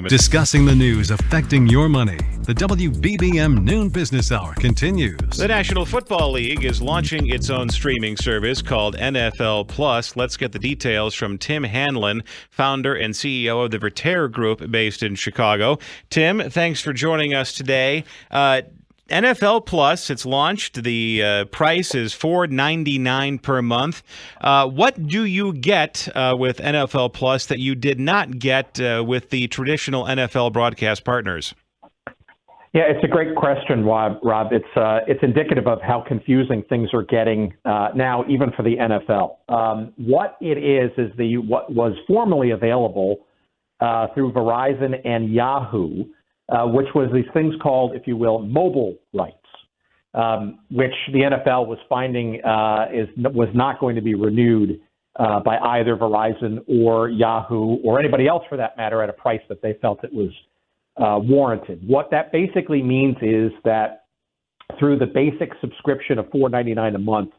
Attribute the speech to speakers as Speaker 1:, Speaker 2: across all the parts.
Speaker 1: Discussing the news affecting your money. The WBBM Noon Business Hour continues.
Speaker 2: The National Football League is launching its own streaming service called NFL Plus. Let's get the details from Tim Hanlon, founder and CEO of the Vertere Group based in Chicago. Tim, thanks for joining us today. NFL Plus, it's launched. The price is $4.99 per month. What do you get with NFL Plus that you did not get with the traditional NFL broadcast partners?
Speaker 3: Yeah, it's a great question, Rob. It's indicative of how confusing things are getting now, even for the NFL. What it is what was formerly available through Verizon and Yahoo, which was these things called, if you will, mobile rights, which the NFL was finding was not going to be renewed by either Verizon or Yahoo or anybody else for that matter at a price that they felt it was warranted. What that basically means is that through the basic subscription of $4.99 a month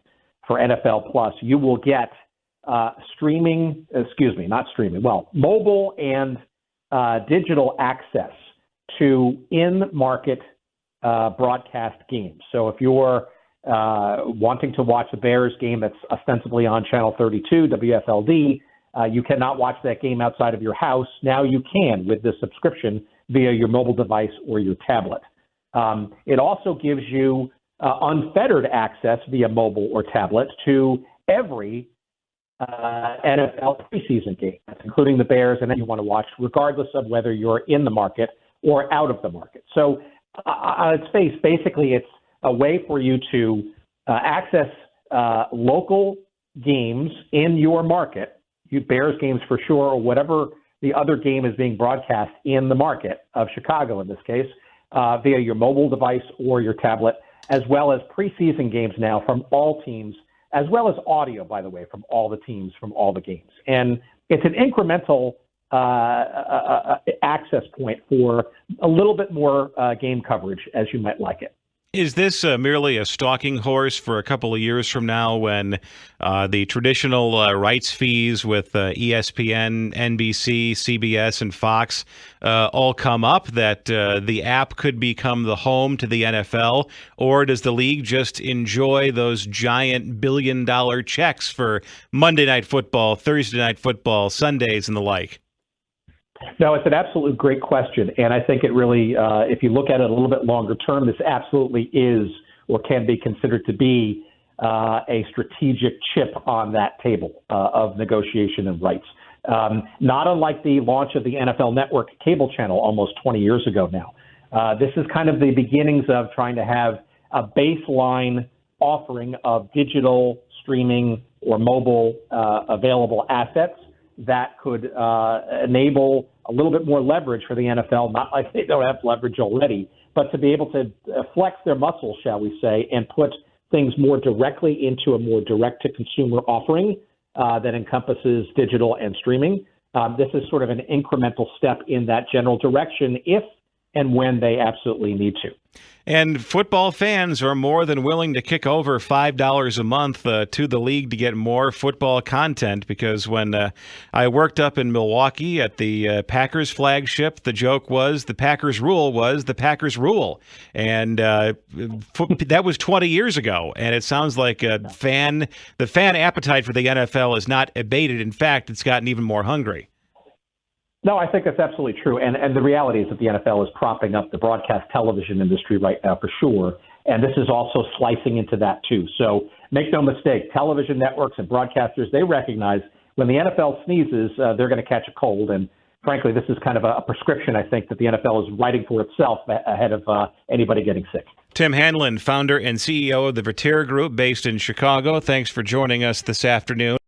Speaker 3: for NFL Plus, you will get mobile and digital access to in-market broadcast games. So if you're wanting to watch the Bears game that's ostensibly on Channel 32, WFLD, you cannot watch that game outside of your house. Now you can with this subscription via your mobile device or your tablet. It also gives you unfettered access via mobile or tablet to every NFL preseason game, including the Bears, and then you want to watch regardless of whether you're in the market or out of the market. So on its face, basically it's a way for you to access local games in your market, you Bears games for sure, or whatever the other game is being broadcast in the market of Chicago in this case, via your mobile device or your tablet, as well as preseason games now from all teams, as well as audio, by the way, from all the teams, from all the games. And it's an incremental access point for a little bit more game coverage as you might like it.
Speaker 2: Is this merely a stalking horse for a couple of years from now when the traditional rights fees with ESPN, NBC, CBS, and Fox all come up, that the app could become the home to the NFL? Or does the league just enjoy those giant billion-dollar checks for Monday Night Football, Thursday Night Football, Sundays, and the like?
Speaker 3: No, it's an absolute great question. And I think it really, if you look at it a little bit longer term, this absolutely is or can be considered to be a strategic chip on that table of negotiation and rights. Not unlike the launch of the NFL Network cable channel almost 20 years ago now. This is kind of the beginnings of trying to have a baseline offering of digital streaming or mobile available assets that could enable a little bit more leverage for the NFL, not like they don't have leverage already, but to be able to flex their muscles, shall we say, and put things more directly into a more direct-to-consumer offering that encompasses digital and streaming. This is sort of an incremental step in that general direction if and when they absolutely need to.
Speaker 2: And football fans are more than willing to kick over $5 a month to the league to get more football content, because when I worked up in Milwaukee at the Packers flagship, the joke was the Packers rule was the Packers rule. And that was 20 years ago. And it sounds like the fan appetite for the NFL is not abated. In fact, it's gotten even more hungry.
Speaker 3: No, I think that's absolutely true. And the reality is that the NFL is propping up the broadcast television industry right now for sure. And this is also slicing into that too. So make no mistake, television networks and broadcasters, they recognize when the NFL sneezes, they're going to catch a cold. And frankly, this is kind of a prescription, I think, that the NFL is writing for itself ahead of anybody getting sick.
Speaker 2: Tim Hanlon, founder and CEO of the Vertere Group based in Chicago. Thanks for joining us this afternoon.